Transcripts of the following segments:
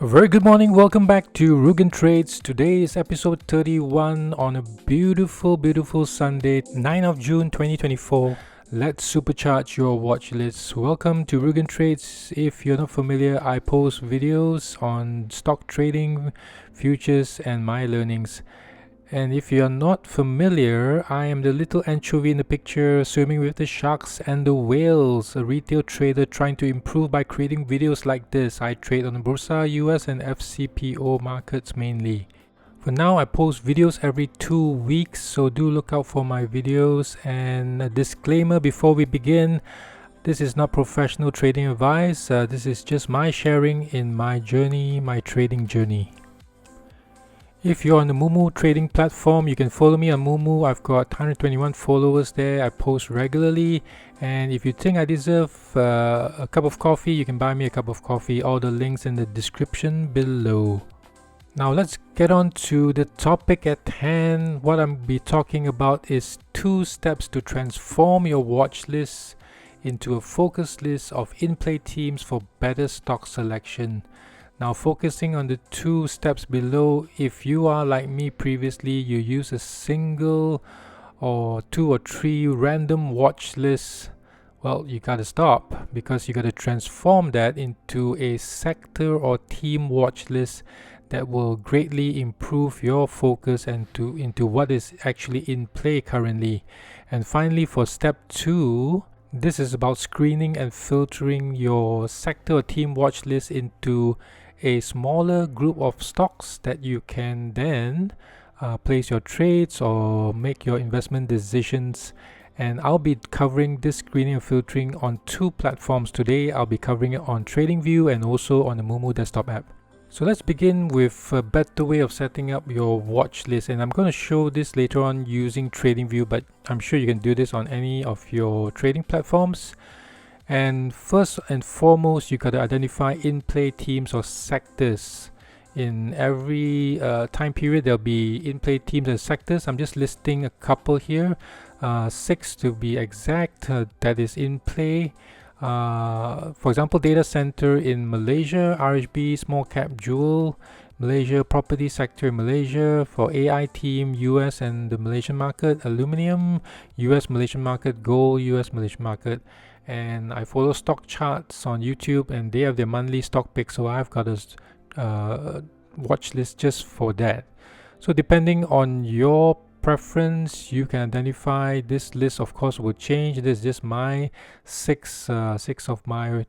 A very good morning. Welcome back to RyugenTrades. Today is episode 31 on a beautiful Sunday, 9th of June 2024. Let's supercharge your watch list. Welcome to RyugenTrades. If you're not familiar, I post videos on stock trading, futures, and my learnings. And if you're not familiar, I am the little anchovy in the picture swimming with the sharks and the whales, a retail trader trying to improve by creating videos like this. I trade on the Bursa, US and FCPO markets mainly. For now, I post videos every 2 weeks, so do look out for my videos. And a disclaimer before we begin, this is not professional trading advice. This is just my sharing in my journey, my trading journey. If you're on the Moomoo trading platform, you can follow me on Moomoo. I've got 121 followers there. I post regularly. And if you think I deserve a cup of coffee, you can buy me a cup of coffee. All the links in the description below. Now let's get on to the topic at hand. What I'll be talking about is 2 steps to transform your watch list into a focus list of in-play teams for better stock selection. Now focusing on the 2 steps below, if you are like me previously, you use a single or 2 or 3 random watch lists, well, you gotta stop, because you gotta transform that into a sector or team watch list that will greatly improve your focus and into what is actually in play currently. And finally, for step 2, this is about screening and filtering your sector or team watch list into a smaller group of stocks that you can then place your trades or make your investment decisions. And I'll be covering this screening and filtering on 2 platforms today. I'll be covering it on Tradingview and also on the Moomoo desktop app. So let's begin with a better way of setting up your watch list, and I'm going to show this later on using Tradingview, but I'm sure you can do this on any of your trading platforms. And first and foremost, you got to identify in-play teams or sectors. In every time period, there'll be in-play teams and sectors. I'm just listing a couple here, 6 to be exact, that is in play. For example, data center in Malaysia, RHB, small cap jewel, Malaysia, property sector in Malaysia. For AI team, US and the Malaysian market, aluminium, US Malaysian market, gold, US Malaysian market. And I follow stock charts on YouTube, and they have their monthly stock picks, so I've got a watch list just for that. So depending on your preference, you can identify. This list of course will change. This is just my six of my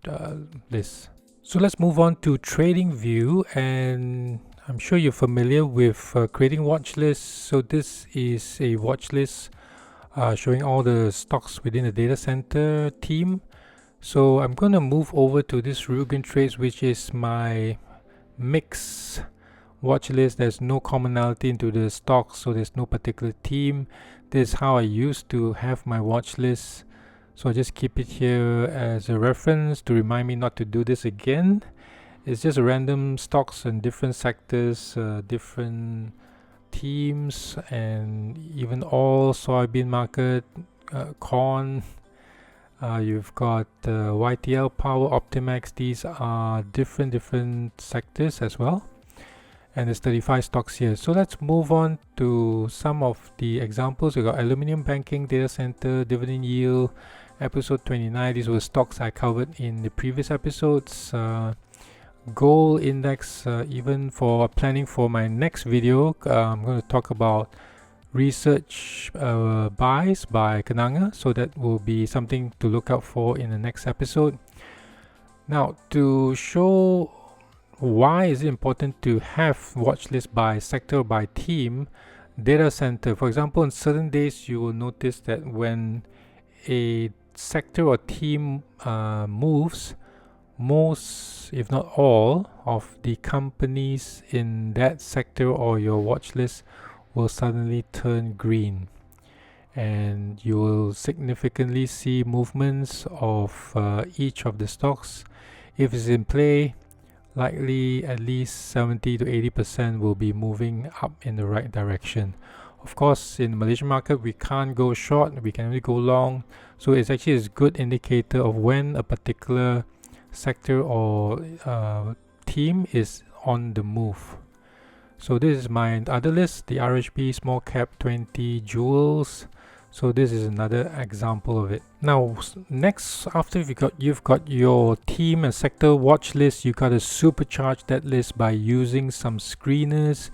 list. So let's move on to Tradingview, and I'm sure you're familiar with creating watch lists. So this is a watch list showing all the stocks within the data center team. So I'm going to move over to this RyugenTrades, which is my mix watch list. There's no commonality into the stocks, so there's no particular team. This is how I used to have my watch list. So I just keep it here as a reference to remind me not to do this again. It's just random stocks and different sectors, different teams, and even all soybean market, corn. You've got YTL, Power, Optimax. These are different sectors as well. And there's 35 stocks here. So let's move on to some of the examples. We got aluminium, banking, data center, dividend yield, episode 29. These were stocks I covered in the previous episodes. Gold index, even for planning for my next video, I'm going to talk about research buys by Kenanga, so that will be something to look out for in the next episode. Now, to show why is it important to have watch list by sector or by team, data center, for example, on certain days you will notice that when a sector or team moves, most, if not all, of the companies in that sector or your watch list will suddenly turn green, and you will significantly see movements of each of the stocks. If it's in play, likely at least 70 to 80% will be moving up in the right direction. Of course, in the Malaysian market, we can't go short, we can only go long. So it's actually a good indicator of when a particular sector or team is on the move. So this is my other list, the RHB small cap 20 jewels. So this is another example of it. Now next, after you've got your team and sector watch list, you got to supercharge that list by using some screeners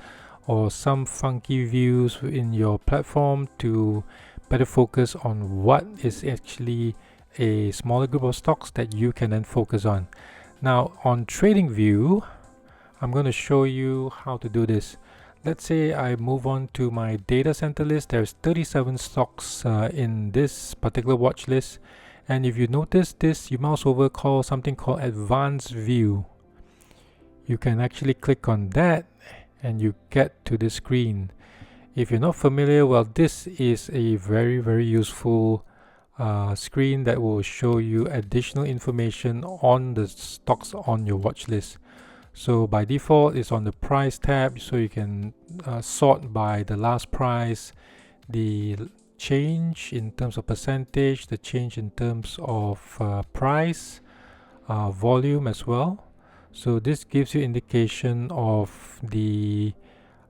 or some funky views in your platform to better focus on what is actually a smaller group of stocks that you can then focus on. Now on Tradingview, I'm going to show you how to do this. Let's say I move on to my data center list. There's 37 stocks in this particular watch list, and if you notice this, you mouse over something called advanced view. You can actually click on that and you get to the screen. If you're not familiar, well, this is a very useful screen that will show you additional information on the stocks on your watch list. So by default it's on the price tab, so you can sort by the last price, the change in terms of percentage, the change in terms of price, volume as well. So this gives you indication of the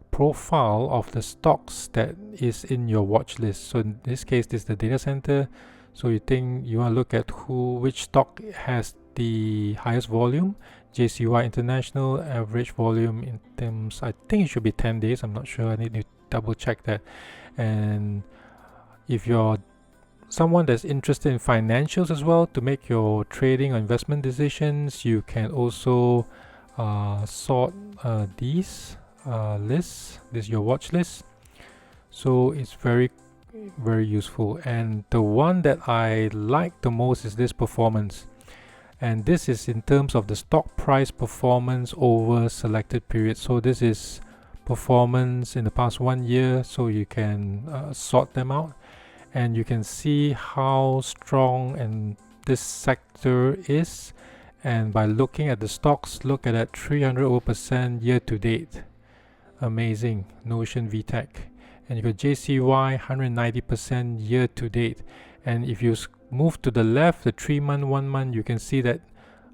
profile of the stocks that is in your watch list. So in this case, this is the data center. So you think you want to look at which stock has the highest volume. JCY International average volume in terms, I think it should be 10 days. I'm not sure. I need to double check that. And if you're someone that's interested in financials as well, to make your trading or investment decisions, you can also sort these lists. This is your watch list. So it's very useful. And the one that I like the most is this performance. And this is in terms of the stock price performance over selected periods. So this is performance in the past 1 year, so you can sort them out, and you can see how strong and this sector is. And by looking at the stocks, look at that 300% year to date. Amazing. Notion VTech, and you got JCY 190% year to date. And if you move to the left, the 3 month, 1 month, you can see that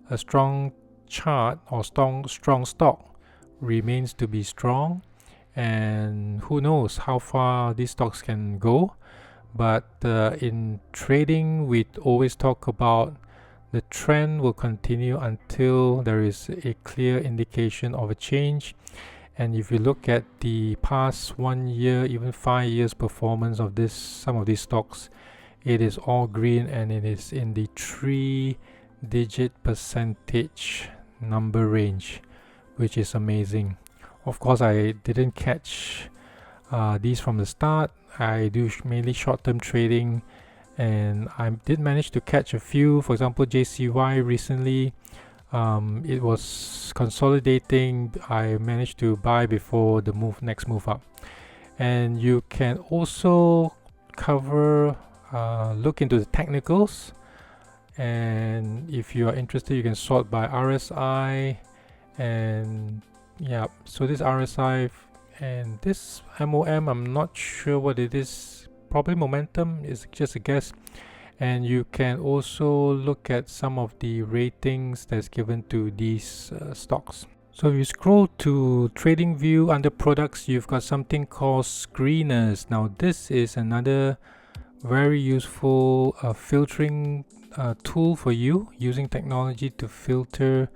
a strong chart or strong stock remains to be strong, and who knows how far these stocks can go. But in trading, we always talk about the trend will continue until there is a clear indication of a change. And if you look at the past 1 year, even 5 years performance of some of these stocks, it is all green, and it is in the 3-digit percentage number range, which is amazing. Of course, I didn't catch these from the start. I do mainly short-term trading, and I did manage to catch a few. For example, JCY recently, it was consolidating. I managed to buy before the next move up. And you can also look into the technicals, and if you are interested, you can sort by RSI. And yeah, so this RSI and this MOM, I'm not sure what it is, probably momentum, is just a guess. And you can also look at some of the ratings that's given to these stocks. So if you scroll to Tradingview, under products, you've got something called screeners. Now this is another very useful filtering tool for you, using technology to filter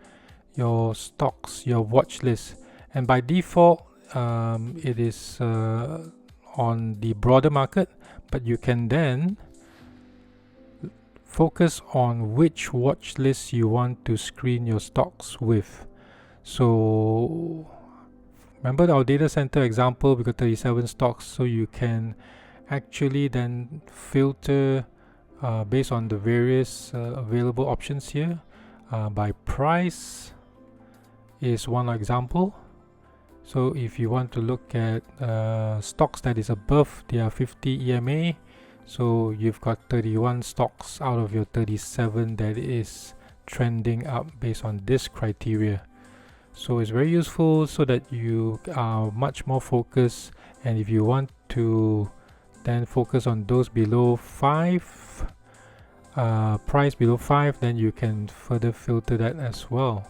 your stocks, your watch list. And by default, it is on the broader market, but you can then focus on which watch list you want to screen your stocks with. So remember our data center example, we got 37 stocks, so you can actually then filter based on the various available options here. By price is one example. So if you want to look at stocks that is above their 50 EMA, so you've got 31 stocks out of your 37 that is trending up based on this criteria. So it's very useful so that you are much more focused. And if you want to then focus on those below 5, price below 5, then you can further filter that as well.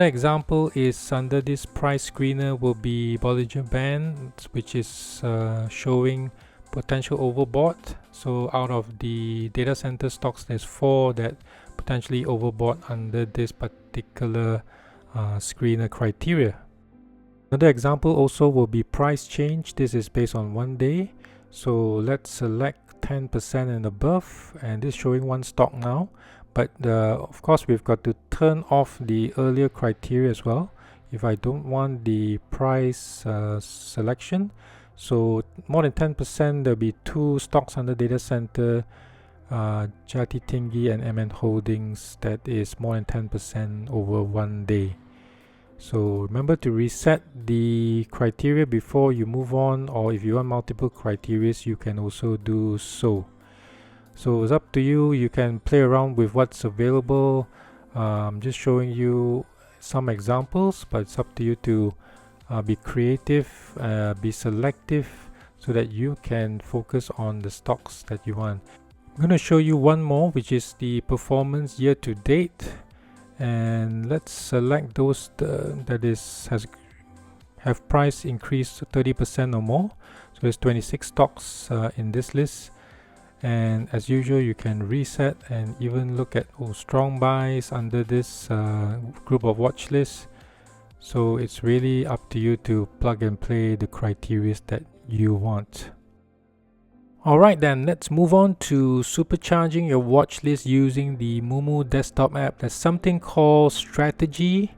The example is under this price screener will be Bollinger Band, which is showing potential overbought. So out of the data center stocks, there's 4 that potentially overbought under this particular screener criteria. Another example also will be price change. This is based on 1 day. So let's select 10% and above, and this is showing 1 stock now. But of course we've got to turn off the earlier criteria as well if I don't want the price selection. So more than 10%, there'll be 2 stocks under data center, Jati Tinggi and MN Holdings, that is more than 10% over 1 day. So remember to reset the criteria before you move on, or if you want multiple criteria, you can also do so. So it's up to you. You can play around with what's available. I'm just showing you some examples, but it's up to you to be creative, be selective, so that you can focus on the stocks that you want. I'm going to show you one more, which is the performance year to date, and let's select those that have price increased 30% or more. So there's 26 stocks in this list. And as usual, you can reset and even look at strong buys under this group of watch lists. So it's really up to you to plug and play the criteria that you want. Alright then, let's move on to supercharging your watch list using the Moomoo desktop app. There's something called strategy.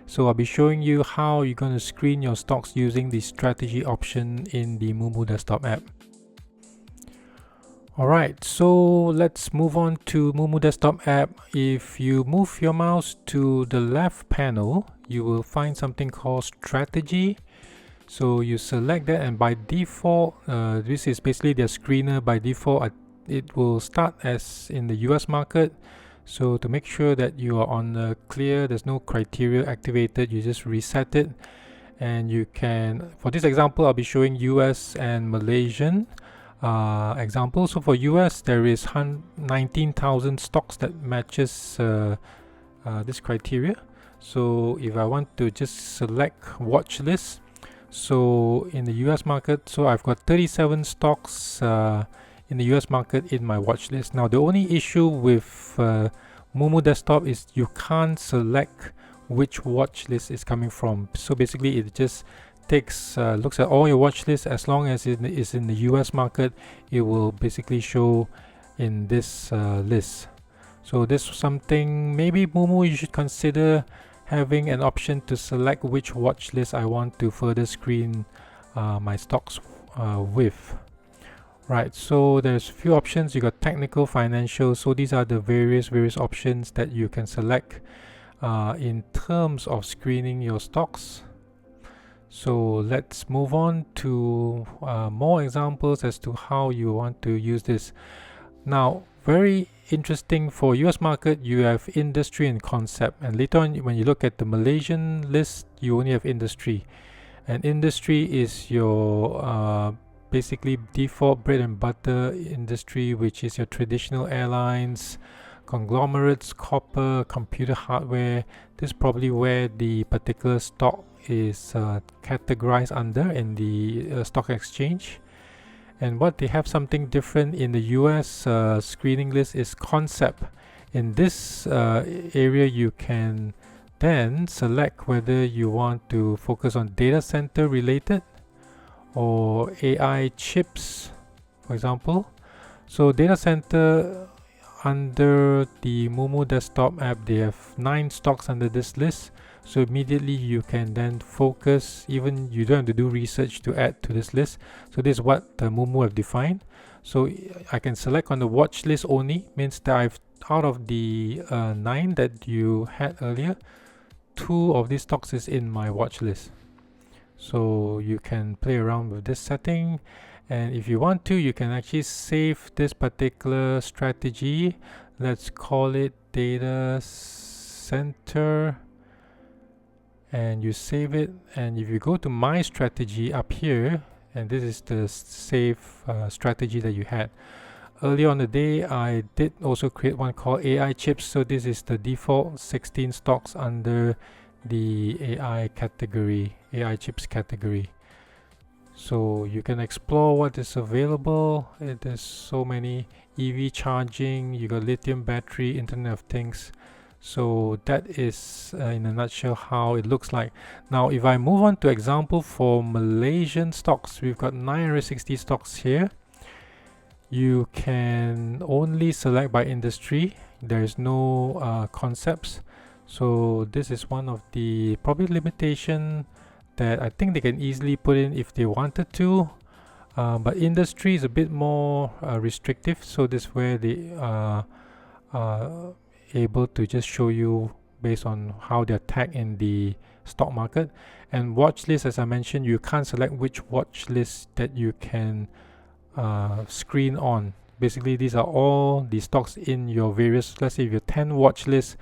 So I'll be showing you how you're going to screen your stocks using the strategy option in the Moomoo desktop app. Alright, so let's move on to Moomoo desktop app. If you move your mouse to the left panel, you will find something called strategy. So you select that, and by default, this is basically their screener. By default, it will start as in the US market. So to make sure that you are on clear, there's no criteria activated, you just reset it. And you can, for this example, I'll be showing US and Malaysian example. So for US, there is 19,000 stocks that matches this criteria. So if I want to just select watch list, so in the US market, so I've got 37 stocks in the US market in my watch list. Now the only issue with Moomoo desktop is you can't select which watch list is coming from. So basically it just looks at all your watch lists. As long as it is in the US market, it will basically show in this list. So this is something maybe Moomoo you should consider having an option to select which watch list I want to further screen my stocks with. Right, so there's a few options. You got technical, financial. So these are the various options that you can select in terms of screening your stocks. So let's move on to more examples as to how you want to use this. Now, very interesting for US market, you have industry and concept, and later on when you look at the Malaysian list, you only have industry. And industry is your basically default bread and butter industry, which is your traditional airlines, conglomerates, copper, computer hardware. This is probably where the particular stock is categorized under in the stock exchange. And what they have something different in the US screening list is concept. In this area, you can then select whether you want to focus on data center related or AI chips, for example. So data center, under the Moomoo desktop app, they have 9 stocks under this list. So immediately you can then focus, even you don't have to do research to add to this list. So this is what the Moomoo have defined. So I can select on the watch list only, means that I've, out of the 9 that you had earlier, 2 of these stocks is in my watch list. So you can play around with this setting, and if you want to, you can actually save this particular strategy. Let's call it data center, and you save it. And if you go to my strategy up here, and this is the save strategy that you had earlier on the day, I did also create one called AI chips. So this is the default 16 stocks under the AI category, AI chips category. So you can explore what is available. There's so many EV charging, you got lithium battery, Internet of Things. So that is in a nutshell how it looks like. Now if I move on to example for Malaysian stocks, we've got 960 stocks here. You can only select by industry. There is no concepts. So this is one of the probably limitation that I think they can easily put in if they wanted to. But industry is a bit more restrictive, so this is where they are able to just show you based on how they're tagged in the stock market. And watch list, as I mentioned, you can't select which watch list that you can screen on. Basically, these are all the stocks in your various, let's say if you have 10 watch lists,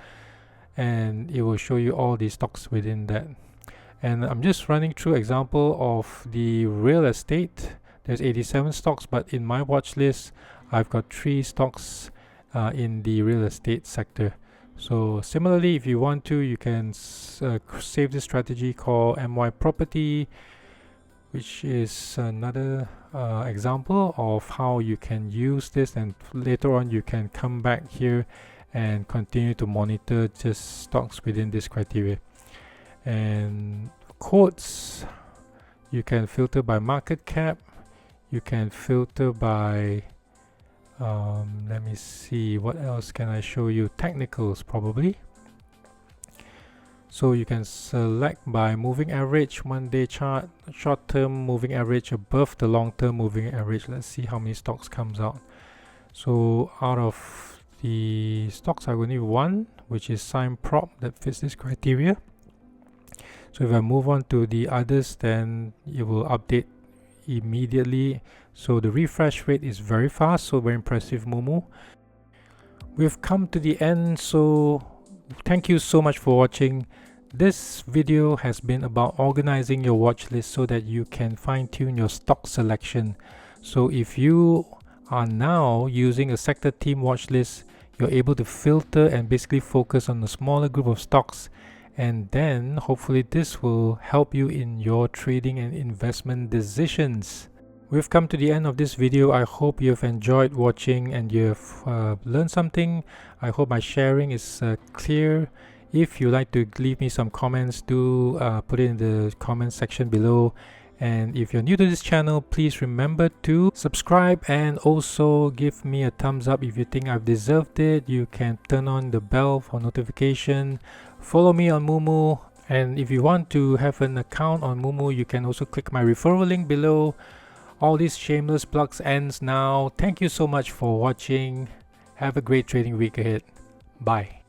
and it will show you all the stocks within that. And I'm just running through example of the real estate. There's 87 stocks, but in my watch list, I've got 3 stocks in the real estate sector. So similarly, if you want to, you can save this strategy called MY Property, which is another example of how you can use this, and later on you can come back here and continue to monitor just stocks within this criteria. And quotes, you can filter by market cap, you can filter by let me see, what else can I show you? Technicals probably. So you can select by moving average, 1-day chart, short-term moving average above the long-term moving average. Let's see how many stocks comes out. So out of the stocks, I will need one, which is Sign Prop, that fits this criteria. So if I move on to the others, then it will update immediately. So the refresh rate is very fast, so very impressive, Moomoo. We've come to the end, so thank you so much for watching. This video has been about organizing your watch list so that you can fine-tune your stock selection. So if you are now using a sector team watch list, you're able to filter and basically focus on a smaller group of stocks, and then hopefully this will help you in your trading and investment decisions. We've come to the end of this video. I hope you've enjoyed watching and you've learned something. I hope my sharing is clear. If you'd like to leave me some comments, do put it in the comment section below. And if you're new to this channel, please remember to subscribe and also give me a thumbs up if you think I've deserved it. You can turn on the bell for notification. Follow me on Moomoo. And if you want to have an account on Moomoo, you can also click my referral link below. All these shameless plugs ends now. Thank you so much for watching. Have a great trading week ahead. Bye.